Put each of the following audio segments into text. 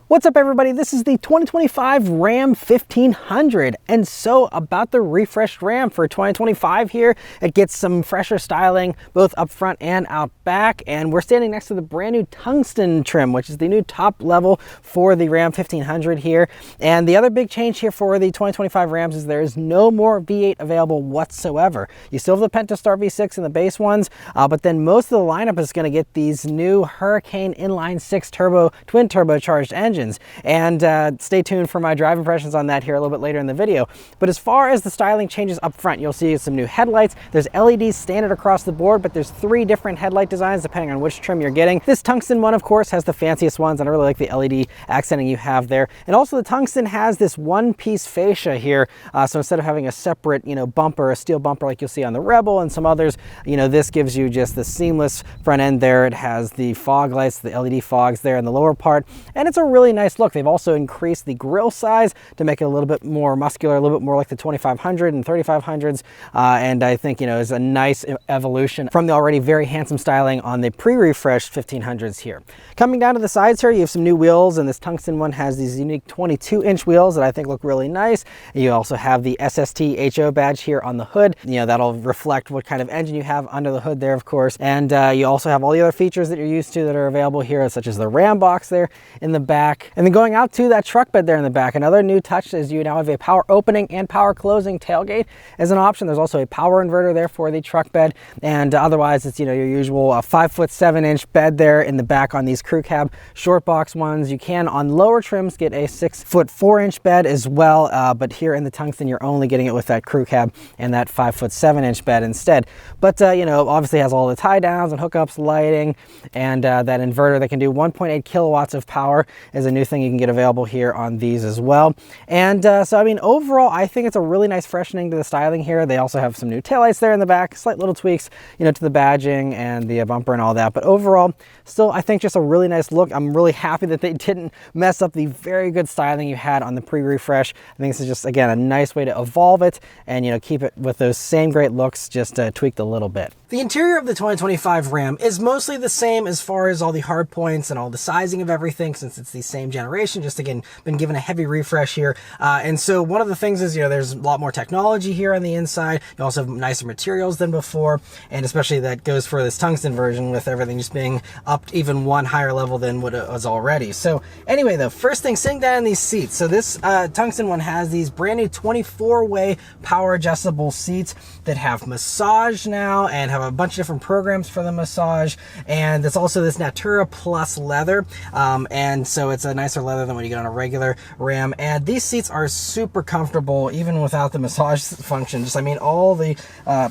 What's up everybody, this is the 2025 Ram 1500, and so about the refreshed Ram for 2025 here. It gets some fresher styling both up front and out back, and we're standing next to the brand new tungsten trim, which is the new top level for the Ram 1500 here. And the other big change here for the 2025 Rams is there is no more V8 available whatsoever. You still have the Pentastar V6 in the base ones, but then most of the lineup is going to get these new Hurricane inline 6 turbo twin turbocharged engines. And stay tuned for my drive impressions on that here a little bit later in the video. But as far as the styling changes up front, you'll see some new headlights. There's LEDs standard across the board, but there's 3 different headlight designs depending on which trim you're getting. This tungsten one, of course, has the fanciest ones, and I really like the LED accenting you have there. And also the tungsten has this one-piece fascia here, so instead of having a separate, bumper, a steel bumper like you'll see on the Rebel and some others, this gives you just the seamless front end there. It has the fog lights, the LED fogs there in the lower part, and it's a really nice look. They've also increased the grille size to make it a little bit more muscular, a little bit more like the 2500 and 3500s, and I think is a nice evolution from the already very handsome styling on the pre-refreshed 1500s here. Coming down to the sides here, you have some new wheels, and this tungsten one has these unique 22-inch wheels that I think look really nice. You also have the SST HO badge here on the hood. That'll reflect what kind of engine you have under the hood there, of course. And you also have all the other features that you're used to that are available here, such as the Ram box there in the back. And then going out to that truck bed there in the back, another new touch is you now have a power opening and power closing tailgate as an option. There's also a power inverter there for the truck bed, and otherwise it's your usual 5'7" bed there in the back on these crew cab short box ones. You can on lower trims get a 6'4" bed as well, but here in the tungsten you're only getting it with that crew cab and that 5'7" bed instead. But obviously has all the tie downs and hookups, lighting, and that inverter that can do 1.8 kilowatts of power is a new thing you can get available here on these as well. And so I mean, overall I think it's a really nice freshening to the styling here. They also have some new taillights there in the back, slight little tweaks to the badging and the bumper and all that, but overall still I think just a really nice look. I'm really happy that they didn't mess up the very good styling you had on the pre-refresh. I think this is just, again, a nice way to evolve it and keep it with those same great looks, just tweaked a little bit. The interior of the 2025 Ram is mostly the same as far as all the hard points and all the sizing of everything, since it's the same generation, just again been given a heavy refresh here. And so one of the things is there's a lot more technology here on the inside. You also have nicer materials than before, and especially that goes for this tungsten version with everything just being up even one higher level than what it was already. So anyway, the first thing, sitting down in these seats. So this tungsten one has these brand new 24-way power adjustable seats that have massage now and have a bunch of different programs for the massage, and it's also this Natura Plus leather, and so it's a nicer leather than what you get on a regular Ram. And these seats are super comfortable even without the massage function. Just, I mean, all the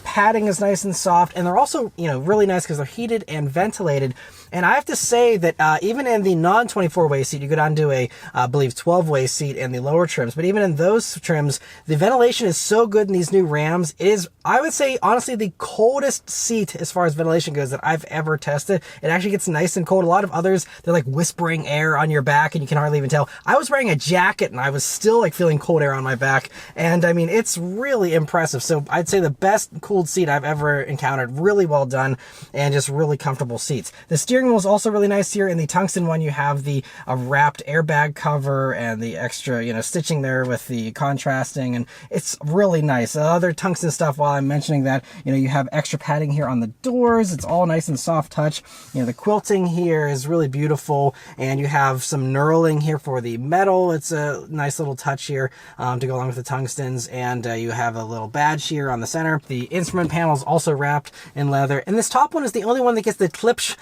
padding is nice and soft, and they're also really nice because they're heated and ventilated. And I have to say that even in the non-24-way seat, you go down to a, I believe, 12-way seat in the lower trims, but even in those trims, the ventilation is so good in these new Rams. It is, I would say, honestly, the coldest seat as far as ventilation goes that I've ever tested. It actually gets nice and cold. A lot of others, they're like whispering air on your back and you can hardly even tell. I was wearing a jacket and I was still like feeling cold air on my back. And I mean, it's really impressive. So I'd say the best cooled seat I've ever encountered. Really well done and just really comfortable seats. The steering wheel is also really nice here. In the tungsten one, you have the wrapped airbag cover and the extra, stitching there with the contrasting, and it's really nice. Other tungsten stuff, while I'm mentioning that, you have extra padding here on the doors. It's all nice and soft touch. The quilting here is really beautiful, and you have some knurling here for the metal. It's a nice little touch here to go along with the tungstens, and you have a little badge here on the center. The instrument panel is also wrapped in leather, and this top one is the only one that gets the Klipsch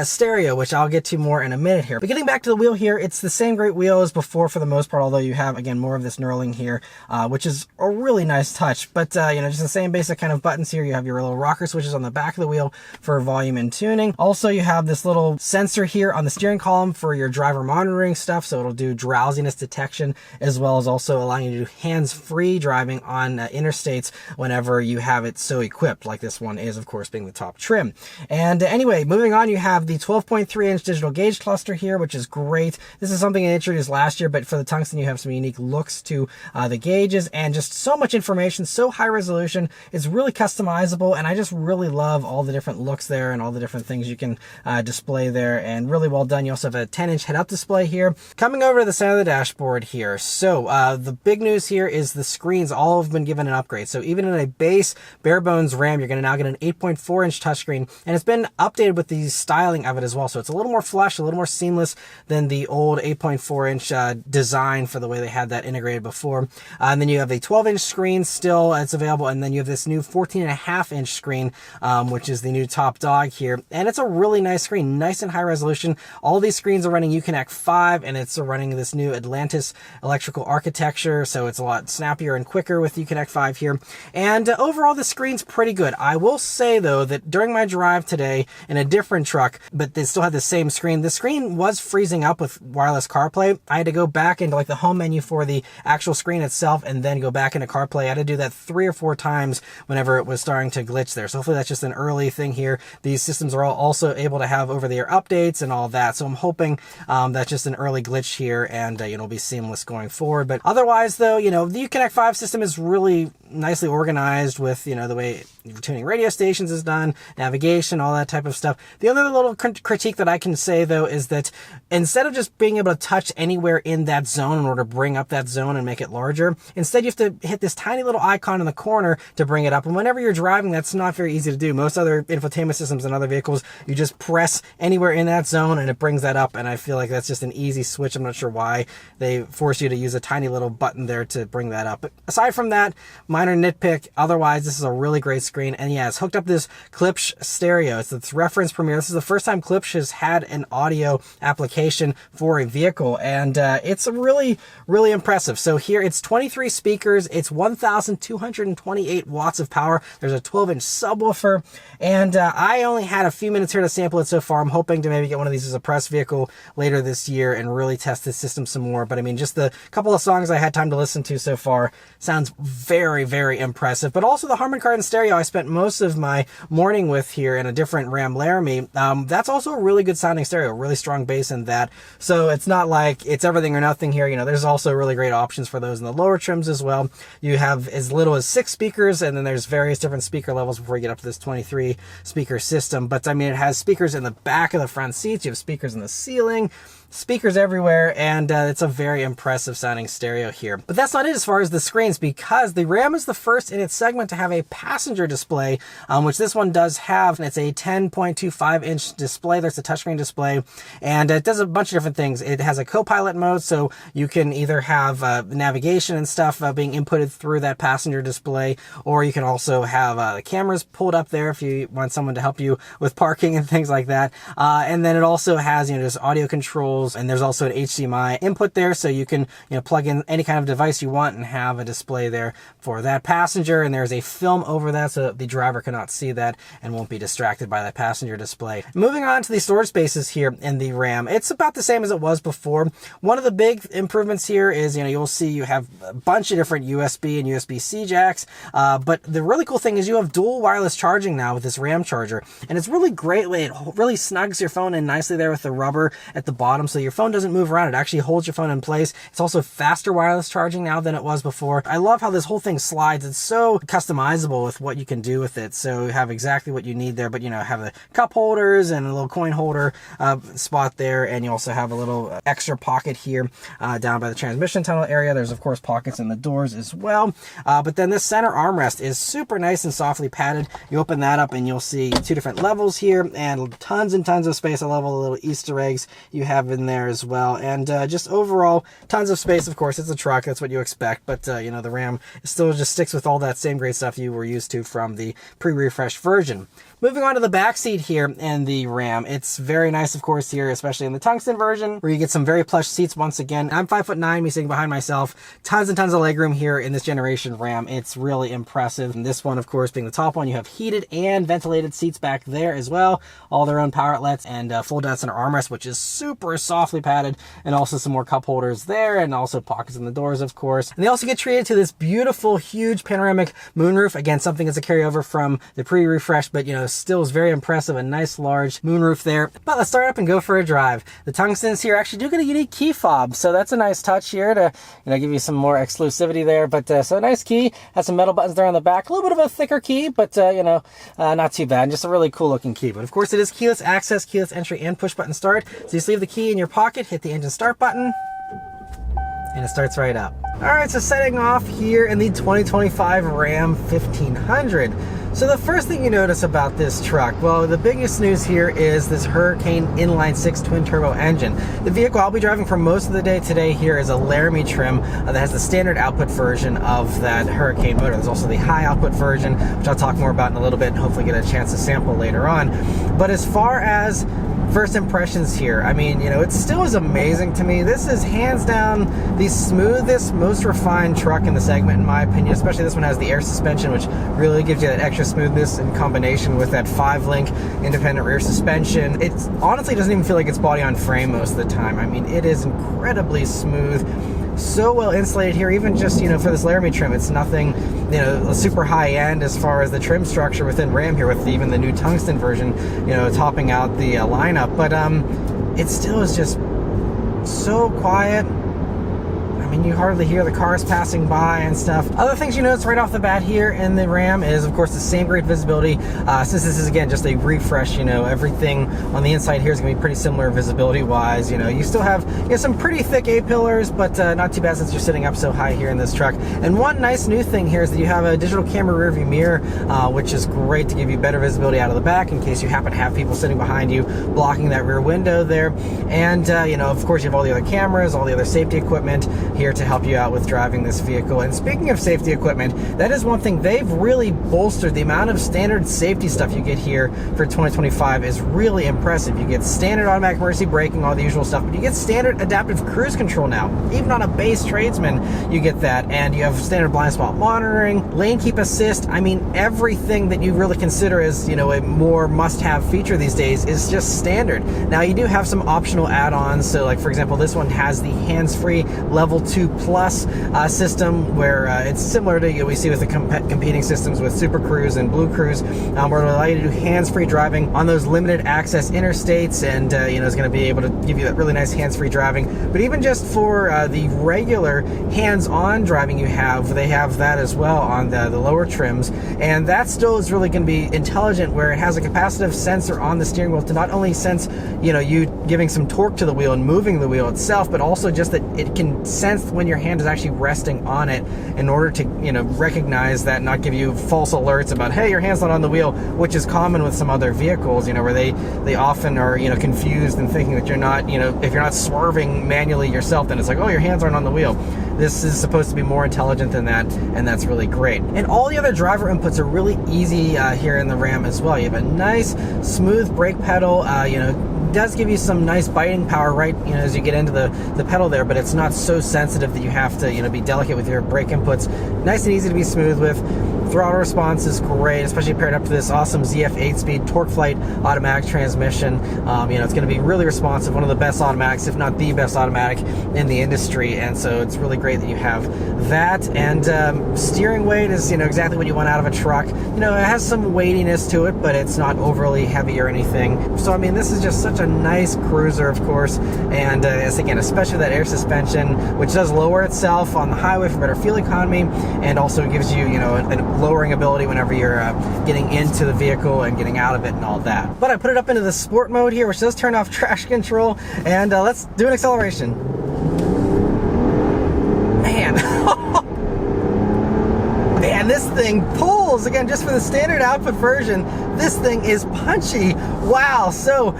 stereo, which I'll get to more in a minute here. But getting back to the wheel here, it's the same great wheel as before for the most part, although you have, again, more of this knurling here, which is a really nice touch. But, just the same basic kind of buttons here. You have your little rocker switches on the back of the wheel for volume and tuning. Also, you have this little sensor here on the steering column for your driver monitoring stuff, so it'll do drowsiness detection, as well as also allowing you to do hands-free driving on interstates whenever you have it so equipped, like this one is, of course, being the top trim. And anyway, moving on, you have the 12.3-inch digital gauge cluster here, which is great. This is something I introduced last year, but for the tungsten, you have some unique looks to the gauges and just so much information, so high resolution. It's really customizable, and I just really love all the different looks there and all the different things you can display there, and really well done. You also have a 10-inch head-up display here. Coming over to the center of the dashboard here. So the big news here is the screens all have been given an upgrade. So even in a base bare bones RAM, you're going to now get an 8.4-inch touchscreen, and it's been updated with the styling of it as well. So it's a little more flush, a little more seamless than the old 8.4-inch design for the way they had that integrated before. And then you have a 12-inch screen still, it's available, and then you have this new 14.5-inch screen, which is the new top dog here. And it's a really nice screen, nice and high resolution. All these screens are running Uconnect 5, and it's running this new Atlantis electrical architecture, so it's a lot snappier and quicker with Uconnect 5 here. And overall, the screen's pretty good. I will say, though, that during my drive today in a different truck, but they still had the same screen, the screen was freezing up with wireless CarPlay. I had to go back into like the home menu for the actual screen itself and then go back into CarPlay. I had to do that 3 or 4 times whenever it was starting to glitch there. So hopefully that's just an early thing here. These systems are all also able to have over-the-air updates and all that. So I'm hoping that's just an early glitch here, and it'll be seamless going forward. But otherwise, though, the Uconnect 5 system is really nicely organized with, the way tuning radio stations is done, navigation, all that type of stuff. The other little critique that I can say, though, is that instead of just being able to touch anywhere in that zone in order to bring up that zone and make it larger, instead you have to hit this tiny little icon in the corner to bring it up. And whenever you're driving, that's not very easy to do. Most other infotainment systems and other vehicles, you just press anywhere in that zone and it brings that up. And I feel like that's just an easy switch. I'm not sure why they force you to use a tiny little button there to bring that up. But aside from that, minor nitpick. Otherwise, this is a really great screen. And yeah, it's hooked up this Klipsch stereo. It's reference premiere. This is the first time Klipsch has had an audio application for a vehicle, and it's really, really impressive. So here it's 23 speakers. It's 1,228 watts of power. There's a 12-inch subwoofer, and I only had a few minutes here to sample it so far. I'm hoping to maybe get one of these as a press vehicle later this year and really test this system some more. But I mean, just the couple of songs I had time to listen to so far sounds very, very impressive. But also the Harman Kardon stereo I spent most of my morning with here in a different Ram Laramie. That's also a really good sounding stereo, really strong bass in that. So it's not like it's everything or nothing here. There's also really great options for those in the lower trims as well. You have as little as 6 speakers, and then there's various different speaker levels before you get up to this 23 speaker system. But I mean, it has speakers in the back of the front seats. You have speakers in the ceiling, speakers everywhere, and it's a very impressive sounding stereo here. But that's not it as far as the screens, because the Ram is the first in its segment to have a passenger display, which this one does have. It's a 10.25-inch display. There's a touchscreen display, and it does a bunch of different things. It has a co-pilot mode, so you can either have navigation and stuff being inputted through that passenger display, or you can also have the cameras pulled up there if you want someone to help you with parking and things like that. And then it also has, just audio controls, and there's also an HDMI input there, so you can plug in any kind of device you want and have a display there for that passenger. And there's a film over that so that the driver cannot see that and won't be distracted by that passenger display. Moving on to the storage spaces here in the Ram, it's about the same as it was before. One of the big improvements here is you'll see you have a bunch of different USB and USB-C jacks, but the really cool thing is you have dual wireless charging now with this Ram charger, and it's really great. It really snugs your phone in nicely there with the rubber at the bottom, so your phone doesn't move around. It actually holds your phone in place. It's also faster wireless charging now than it was before. I love how this whole thing slides. It's so customizable with what you can do with it. So you have exactly what you need there, but have the cup holders and a little coin holder spot there, and you also have a little extra pocket here down by the transmission tunnel area. There's of course pockets in the doors as well, but then this center armrest is super nice and softly padded. You open that up and you'll see 2 different levels here, and tons of space. I love all the little Easter eggs you have in there as well, and just overall tons of space. Of course, it's a truck, that's what you expect, but the Ram still just sticks with all that same great stuff you were used to from the pre-refreshed version. Moving on to the back seat here in the Ram, it's very nice, of course, here, especially in the tungsten version, where you get some very plush seats once again. I'm 5'9", me sitting behind myself. Tons and tons of legroom here in this generation Ram. It's really impressive. And this one, of course, being the top one, you have heated and ventilated seats back there as well. All their own power outlets and full down center armrest, which is super softly padded, and also some more cup holders there, and also pockets in the doors, of course. And they also get treated to this beautiful, huge panoramic moonroof. Again, something that's a carryover from the pre-refresh, but still is very impressive. A nice large moonroof there. But let's start up and go for a drive. The tungstens here actually do get a unique key fob, so that's a nice touch here to give you some more exclusivity there. But so a nice key, has some metal buttons there on the back. A little bit of a thicker key, but not too bad. Just a really cool looking key. But of course it is keyless access, keyless entry, and push button start. So you just leave the key in your pocket, hit the engine start button, and it starts right up. All right, so setting off here in the 2025 Ram 1500. So the first thing you notice about this truck, well, the biggest news here is this Hurricane inline-6 twin-turbo engine. The vehicle I'll be driving for most of the day today here is a Laramie trim that has the standard output version of that Hurricane motor. There's also the high output version, which I'll talk more about in a little bit and hopefully get a chance to sample later on. But as far as first impressions here, I mean, it still is amazing to me. This is hands down the smoothest, most refined truck in the segment, in my opinion. Especially this one has the air suspension, which really gives you that extra smoothness in combination with that 5-link independent rear suspension. It honestly doesn't even feel like it's body on frame most of the time. I mean, it is incredibly smooth. So well insulated here, even just for this Laramie trim. It's nothing super high end as far as the trim structure within Ram here, with even the new tungsten version topping out the lineup, but it still is just so quiet. I mean, you hardly hear the cars passing by and stuff. Other things you notice right off the bat here in the Ram is, of course, the same great visibility. Since this is, again, just a refresh, everything on the inside here is going to be pretty similar visibility-wise. You still have some pretty thick A-pillars, but not too bad since you're sitting up so high here in this truck. And one nice new thing here is that you have a digital camera rear view mirror, which is great to give you better visibility out of the back in case you happen to have people sitting behind you blocking that rear window there. And, of course, you have all the other cameras, all the other safety equipment here to help you out with driving this vehicle. And speaking of safety equipment, that is one thing they've really bolstered. The amount of standard safety stuff you get here for 2025 is really impressive. You get standard automatic emergency braking, all the usual stuff, but you get standard adaptive cruise control now. Even on a base tradesman, you get that. And you have standard blind spot monitoring, lane keep assist. I mean, everything that you really consider as, a more must-have feature these days is just standard. Now, you do have some optional add-ons. So, like, for example, this one has the hands-free level 2 plus system, where it's similar to what we see with the competing systems with Super Cruise and Blue Cruise, where it'll allow you to do hands-free driving on those limited access interstates, and it's going to be able to give you that really nice hands-free driving. But even just for the regular hands-on driving you have, they have that as well on the lower trims, and that still is really going to be intelligent, where it has a capacitive sensor on the steering wheel to not only sense you giving some torque to the wheel and moving the wheel itself, but also just that it can sense when your hand is actually resting on it in order to recognize that, not give you false alerts about, hey, your hand's not on the wheel, which is common with some other vehicles, where they often are confused and thinking that you're not, if you're not swerving manually yourself, then it's like, oh, your hands aren't on the wheel. This is supposed to be more intelligent than that, and that's really great. And all the other driver inputs are really easy here in the Ram as well. You have a nice smooth brake pedal, does give you some nice biting power right as you get into the pedal there, but it's not so sensitive that you have to be delicate with your brake inputs. Nice and easy to be smooth with. Throttle response is great, especially paired up to this awesome ZF 8-speed Torque Flight automatic transmission. It's going to be really responsive, one of the best automatics, if not the best automatic in the industry, and so it's really great that you have that. And steering weight is exactly what you want out of a truck. It has some weightiness to it, but it's not overly heavy or anything. So I mean, this is just such a nice cruiser, of course, and again, especially that air suspension, which does lower itself on the highway for better fuel economy, and also gives you a lowering ability whenever you're getting into the vehicle and getting out of it and all that. But I put it up into the sport mode here, which does turn off traction control, and let's do an acceleration. Man. Man, this thing pulls. Again, just for the standard output version, this thing is punchy. Wow. So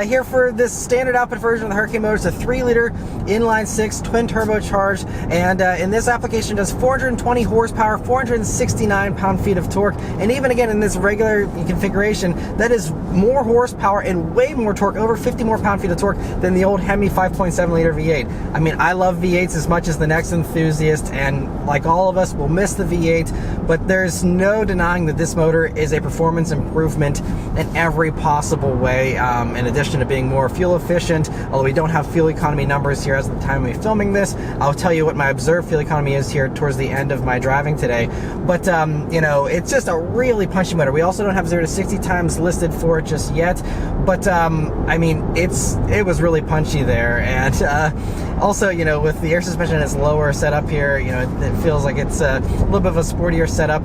here for this standard output version of the Hurricane motor, it's a 3-liter inline-6 twin turbocharged, and in this application does 420 horsepower, 469 pound-feet of torque, and even again in this regular configuration, that is more horsepower and way more torque, over 50 more pound-feet of torque than the old HEMI 5.7-liter V8. I mean, I love V8s as much as the next enthusiast, and like all of us, we'll miss the V8, but there's no denying that this motor is a performance improvement in every possible noticeable way, in addition to being more fuel efficient. Although we don't have fuel economy numbers here as of the time we're filming this, I'll tell you what my observed fuel economy is here towards the end of my driving today. But you know, it's just a really punchy motor. We also don't have 0 to 60 times listed for it just yet, but I mean, it was really punchy there. And also, you know, with the air suspension in its lower setup here, you know, it feels like it's a little bit of a sportier setup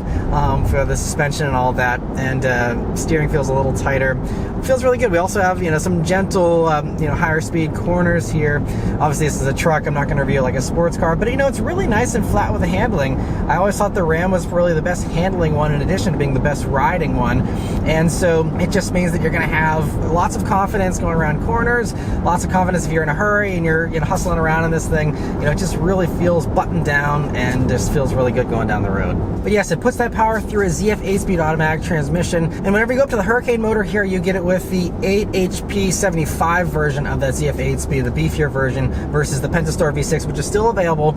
for the suspension and all that, and steering feels a little tighter. It feels really good. We also have, you know, some gentle, you know, higher speed corners here. Obviously, this is a truck. I'm not going to review like a sports car, but you know, it's really nice and flat with the handling. I always thought the Ram was really the best handling one, in addition to being the best riding one. And so it just means that you're going to have lots of confidence going around corners, lots of confidence if you're in a hurry and you're, you know, hustling around in this thing. You know, it just really feels buttoned down and just feels really good going down the road. But yes, it puts that power through a ZF 8-speed automatic transmission. And whenever you go up to the Hurricane motor here, you get it with the 8 HP 75 version of that ZF 8-speed, the beefier version, versus the Pentastar V6, which is still available.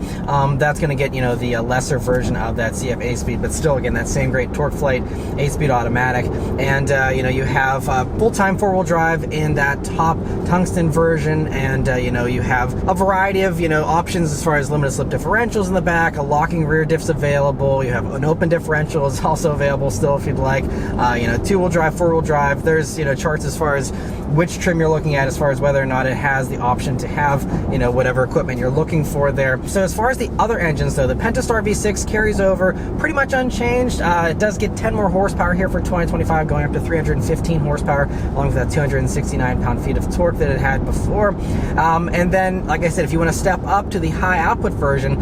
That's going to get, you know, the lesser version of that ZF 8-speed, but still, again, that same great torque flight 8-speed automatic. And you know, you have full-time four-wheel drive in that top tungsten version, and you know, you have a variety of, you know, options as far as limited slip differentials in the back. A locking rear diff's available. You have an open differential is also available still if you'd like. You know, two-wheel drive, four-wheel drive. There's, you know, charts as far as which trim you're looking at, as far as whether or not it has the option to have, you know, whatever equipment you're looking for there. So as far as the other engines though, the Pentastar V6 carries over pretty much unchanged. It does get 10 more horsepower here for 2025, going up to 315 horsepower, along with that 269 pound-feet of torque that it had before. And then, like I said, if you want to step up to the high output version,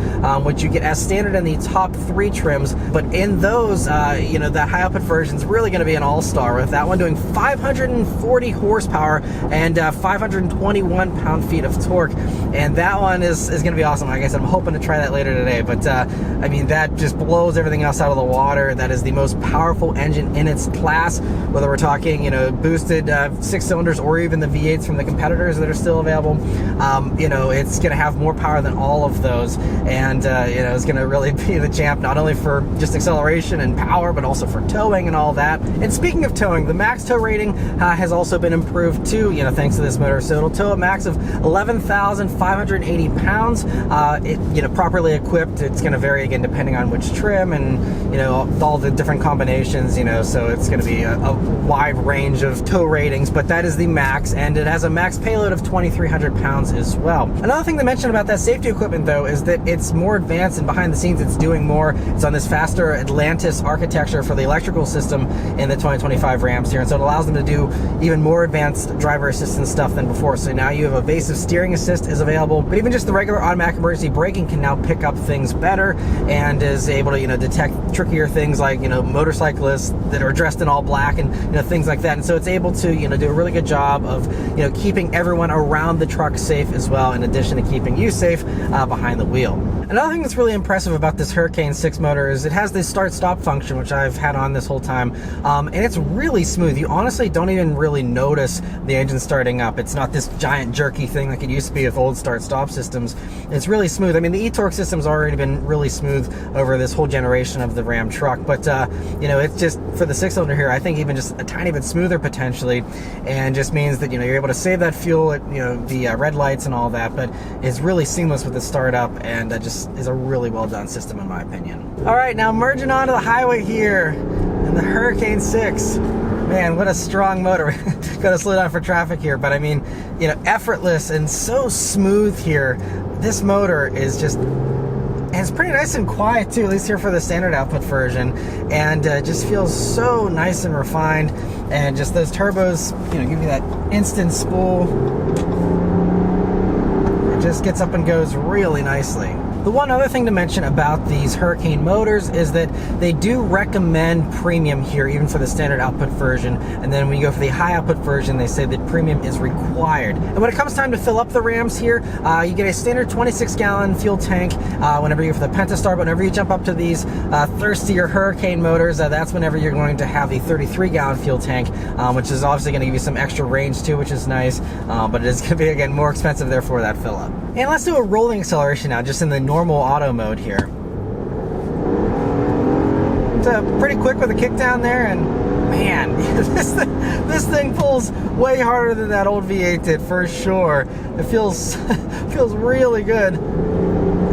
which you get as standard in the top 3 trims, but in those, you know, that high output version is really going to be an all-star, with that one doing 540 horsepower and 521 pound-feet of torque. And that one is going to be awesome. Like I said, I'm hoping to try that later today, but I mean, that just blows everything else out of the water. That is the most powerful engine in its class, whether we're talking, you know, boosted 6 cylinders or even the V8s from the competitors that are still available. You know, it's going to have more power than all of those, and you know, it's going to really be the champ, not only for just acceleration and power, but also for towing and all that. And speaking of towing, the max tow rating has also been improved too, you know, thanks to this motor. So it'll tow a max of 11,580 pounds. You know, properly equipped, it's going to vary again depending on which trim and, you know, all the different combinations, you know, so it's going to be a wide range of tow ratings, but that is the max, and it has a max payload of 2,300 pounds as well. Another thing to mention about that safety equipment though is that it's more advanced, and behind the scenes it's doing more. It's on this faster Atlantis architecture for the electrical system in the 2025 Rams here, and so it allows them to do even more advanced driver assistance stuff than before. So now you have evasive steering assist is available, but even just the regular automatic emergency braking can now pick up things better, and is able to, you know, detect trickier things like, you know, motorcyclists that are dressed in all black and, you know, things like that. And so it's able to, you know, do a really good job of, you know, keeping everyone around the truck safe as well, in addition to keeping you safe behind the wheel. Another thing that's really impressive about this Hurricane 6 motor is it has this start-stop function, which I've had on this whole time, and it's really smooth. You honestly don't even really notice the engine starting up. It's not this giant jerky thing like it used to be with old start-stop systems. It's really smooth. I mean, the e-torque system's already been really smooth over this whole generation of the Ram truck, but you know, it's just, for the 6-cylinder here, I think even just a tiny bit smoother potentially, and just means that, you know, you're able to save that fuel at, you know, the red lights and all that, but it's really seamless with the startup, and just is a really well done system in my opinion. All right, now merging onto the highway here in the Hurricane 6. Man, what a strong motor. Gotta slow down for traffic here, but I mean, you know, effortless and so smooth here. This motor is just, and it's pretty nice and quiet too, at least here for the standard output version, and just feels so nice and refined, and just those turbos, you know, give you that instant spool. It just gets up and goes really nicely. The one other thing to mention about these Hurricane motors is that they do recommend premium here, even for the standard output version. And then when you go for the high output version, they say that premium is required. And when it comes time to fill up the Rams here, you get a standard 26-gallon fuel tank whenever you go for the Pentastar. But whenever you jump up to these thirstier Hurricane motors, that's whenever you're going to have the 33-gallon fuel tank, which is obviously going to give you some extra range too, which is nice. But it is going to be, again, more expensive there for that fill up. And let's do a rolling acceleration now, just in the normal auto mode here. It's pretty quick with a kick down there, and man, this thing pulls way harder than that old V8 did for sure. It feels really good.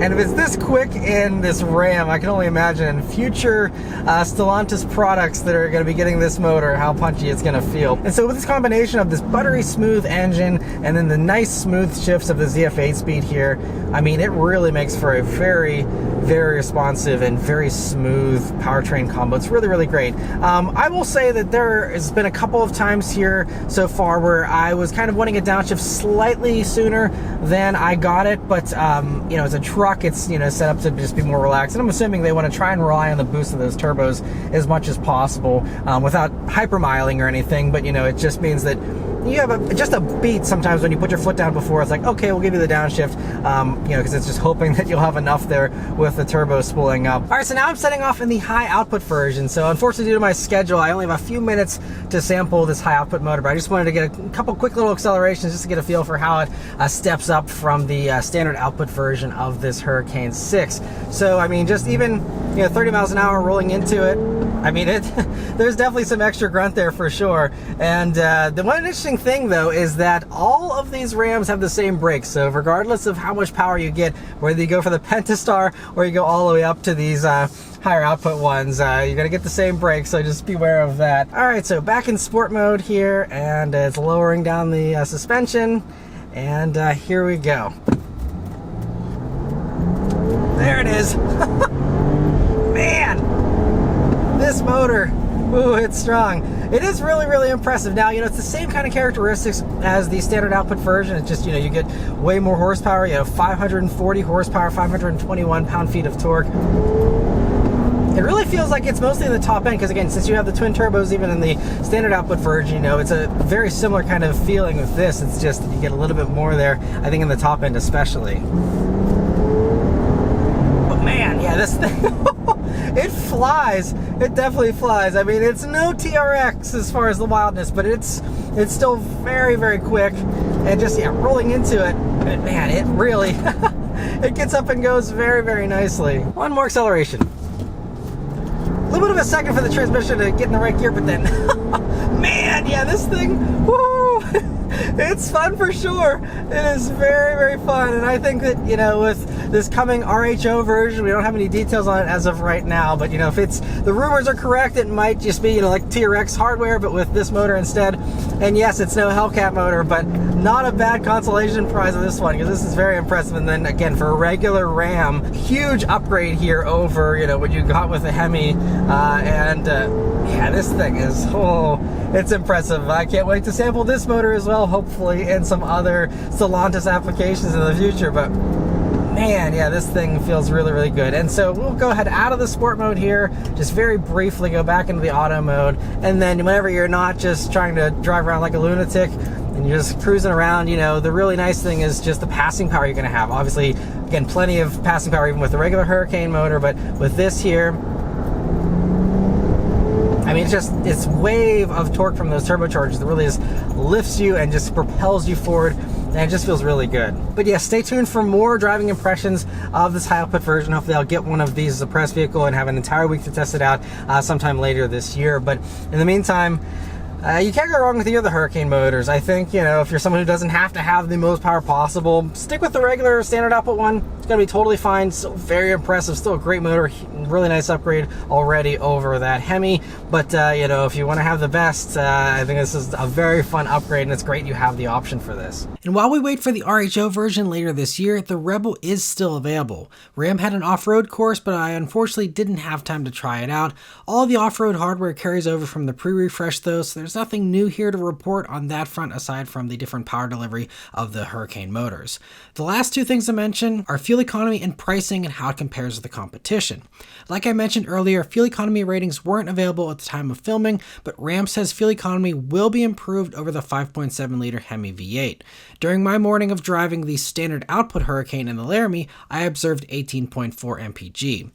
And if it's this quick in this Ram, I can only imagine future Stellantis products that are going to be getting this motor, how punchy it's going to feel. And so with this combination of this buttery smooth engine and then the nice smooth shifts of the ZF8 speed here, I mean, it really makes for a very, very responsive and very smooth powertrain combo. It's really, really great. I will say that there has been a couple of times here so far where I was kind of wanting a downshift slightly sooner than I got it, but you know, as a truck, it's, you know, set up to just be more relaxed, and I'm assuming they want to try and rely on the boost of those turbos as much as possible without hypermiling or anything. But you know, it just means that you have just a beat sometimes when you put your foot down before. It's like, okay, we'll give you the downshift, you know, because it's just hoping that you'll have enough there with the turbo spooling up. All right, so now I'm setting off in the high output version. So unfortunately, due to my schedule, I only have a few minutes to sample this high output motor, but I just wanted to get a couple quick little accelerations just to get a feel for how it steps up from the standard output version of this Hurricane 6. So I mean, just even, you know, 30 miles an hour rolling into it, I mean, there's definitely some extra grunt there for sure. And the one interesting thing though is that all of these Rams have the same brakes. So regardless of how much power you get, whether you go for the Pentastar or you go all the way up to these higher output ones, you're gonna get the same brakes, so just beware of that. All right, so back in sport mode here, and it's lowering down the suspension, and here we go. There it is. Man, this motor, ooh, it's strong. It is really, really impressive. Now, you know, it's the same kind of characteristics as the standard output version. It's just, you know, you get way more horsepower. You have 540 horsepower, 521 pound-feet of torque. It really feels like it's mostly in the top end, because again, since you have the twin turbos even in the standard output version, you know, it's a very similar kind of feeling with this. It's just you get a little bit more there, I think, in the top end especially. But man, yeah, this thing, it flies. It definitely flies. I mean, it's no TRX as far as the wildness, but it's still very, very quick. And just, yeah, rolling into it, man, it really, it gets up and goes very, very nicely. One more acceleration. A little bit of a second for the transmission to get in the right gear, but then, man, yeah, this thing, woo, it's fun for sure. It is very, very fun, and I think that, you know, with this coming RHO version, we don't have any details on it as of right now, but, you know, if the rumors are correct, it might just be, you know, like TRX hardware, but with this motor instead. And yes, it's no Hellcat motor, but not a bad consolation prize of this one, because this is very impressive. And then again, for a regular Ram, huge upgrade here over, you know, what you got with the HEMI, yeah, this thing is, oh, it's impressive. I can't wait to sample this motor as well, hopefully in some other Stellantis applications in the future. But man, yeah, this thing feels really, really good. And so we'll go ahead out of the sport mode here, just very briefly go back into the auto mode, and then whenever you're not just trying to drive around like a lunatic and you're just cruising around, you know, the really nice thing is just the passing power you're going to have. Obviously, again, plenty of passing power even with the regular Hurricane motor, but with this here, I mean, it's just this wave of torque from those turbochargers that really just lifts you and just propels you forward, and it just feels really good. But yeah, stay tuned for more driving impressions of this high output version. Hopefully I'll get one of these as a press vehicle and have an entire week to test it out sometime later this year. But in the meantime, you can't go wrong with the other Hurricane motors. I think, you know, if you're someone who doesn't have to have the most power possible, stick with the regular standard output one. It's going to be totally fine. Still very impressive. Still a great motor. Really nice upgrade already over that HEMI. But, you know, if you want to have the best, I think this is a very fun upgrade, and it's great you have the option for this. And while we wait for the RHO version later this year, the Rebel is still available. Ram had an off-road course, but I unfortunately didn't have time to try it out. All the off-road hardware carries over from the pre-refresh though, so there's nothing new here to report on that front aside from the different power delivery of the Hurricane motors. The last two things to mention are fuel economy and pricing and how it compares to the competition. Like I mentioned earlier, fuel economy ratings weren't available at the time of filming, but Ram says fuel economy will be improved over the 5.7 liter HEMI V8. During my morning of driving the standard output Hurricane and the Laramie, I observed 18.4 mpg.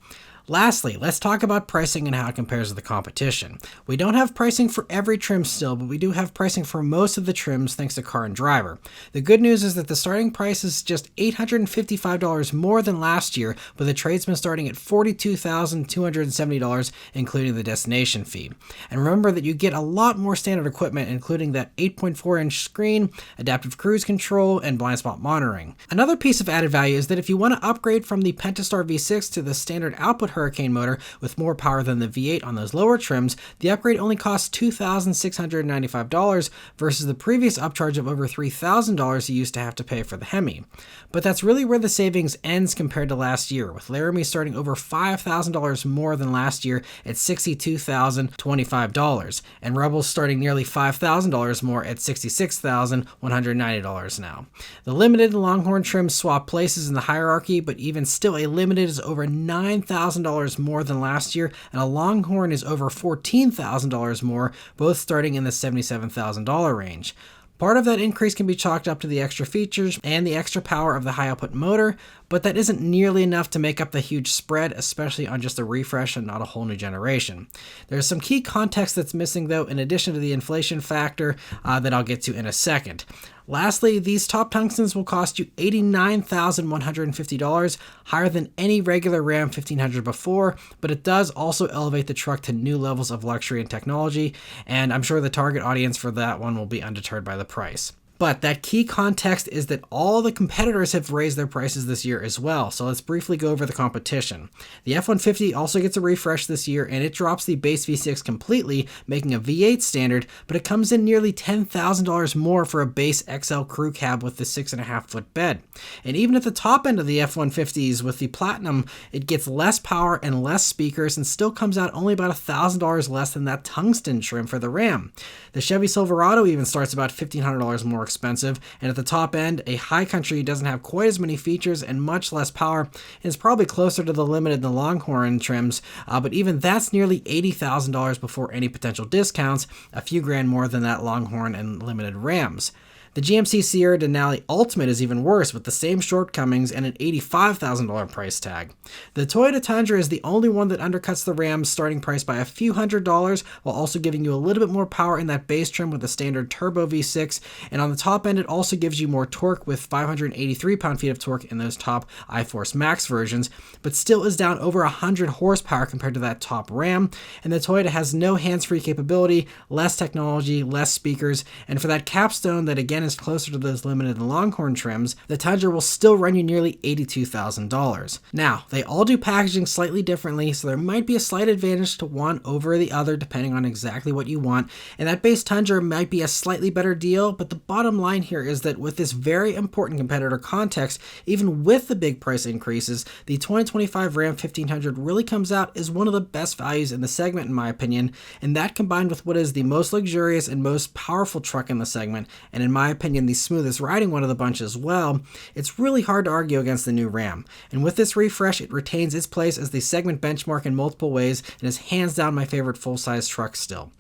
Lastly, let's talk about pricing and how it compares to the competition. We don't have pricing for every trim still, but we do have pricing for most of the trims thanks to Car and Driver. The good news is that the starting price is just $855 more than last year, with the tradesman starting at $42,270, including the destination fee. And remember that you get a lot more standard equipment, including that 8.4-inch screen, adaptive cruise control, and blind spot monitoring. Another piece of added value is that if you want to upgrade from the Pentastar V6 to the standard output Hurricane motor with more power than the V8 on those lower trims, the upgrade only costs $2,695 versus the previous upcharge of over $3,000 you used to have to pay for the HEMI. But that's really where the savings ends compared to last year, with Laramie starting over $5,000 more than last year at $62,025, and Rebels starting nearly $5,000 more at $66,190 now. The Limited and Longhorn trims swap places in the hierarchy, but even still, a Limited is over $9,000 more than last year, and a Longhorn is over $14,000 more, both starting in the $77,000 range. Part of that increase can be chalked up to the extra features and the extra power of the high output motor, but that isn't nearly enough to make up the huge spread, especially on just a refresh and not a whole new generation. There's some key context that's missing though, in addition to the inflation factor that I'll get to in a second. Lastly, these top tungstens will cost you $89,150, higher than any regular Ram 1500 before, but it does also elevate the truck to new levels of luxury and technology, and I'm sure the target audience for that one will be undeterred by the price. But that key context is that all the competitors have raised their prices this year as well, so let's briefly go over the competition. The F-150 also gets a refresh this year, and it drops the base V6 completely, making a V8 standard, but it comes in nearly $10,000 more for a base XL crew cab with the 6.5-foot bed. And even at the top end of the F-150s with the Platinum, it gets less power and less speakers and still comes out only about $1,000 less than that tungsten trim for the Ram. The Chevy Silverado even starts about $1,500 more expensive, and at the top end, a High Country doesn't have quite as many features and much less power, and is probably closer to the Limited than Longhorn trims, but even that's nearly $80,000 before any potential discounts, a few grand more than that Longhorn and Limited Rams. The GMC Sierra Denali Ultimate is even worse, with the same shortcomings and an $85,000 price tag. The Toyota Tundra is the only one that undercuts the Ram's starting price by a few $100s, while also giving you a little bit more power in that base trim with the standard turbo V6, and on the top end it also gives you more torque with 583 pound-feet of torque in those top iForce Max versions, but still is down over 100 horsepower compared to that top Ram, and the Toyota has no hands-free capability, less technology, less speakers, and for that capstone that again is closer to those Limited and Longhorn trims, the Tundra will still run you nearly $82,000. Now, they all do packaging slightly differently, so there might be a slight advantage to one over the other depending on exactly what you want, and that base Tundra might be a slightly better deal, but the bottom line here is that with this very important competitor context, even with the big price increases, the 2025 Ram 1500 really comes out as one of the best values in the segment in my opinion, and that combined with what is the most luxurious and most powerful truck in the segment, and in my opinion the smoothest riding one of the bunch as well, it's really hard to argue against the new Ram. And with this refresh, it retains its place as the segment benchmark in multiple ways and is hands down my favorite full-size truck still.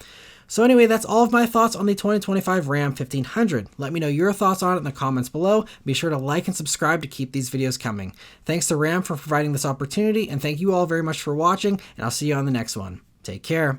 So anyway, that's all of my thoughts on the 2025 Ram 1500. Let me know your thoughts on it in the comments below. Be sure to like and subscribe to keep these videos coming. Thanks to Ram for providing this opportunity, and thank you all very much for watching, and I'll see you on the next one. Take care.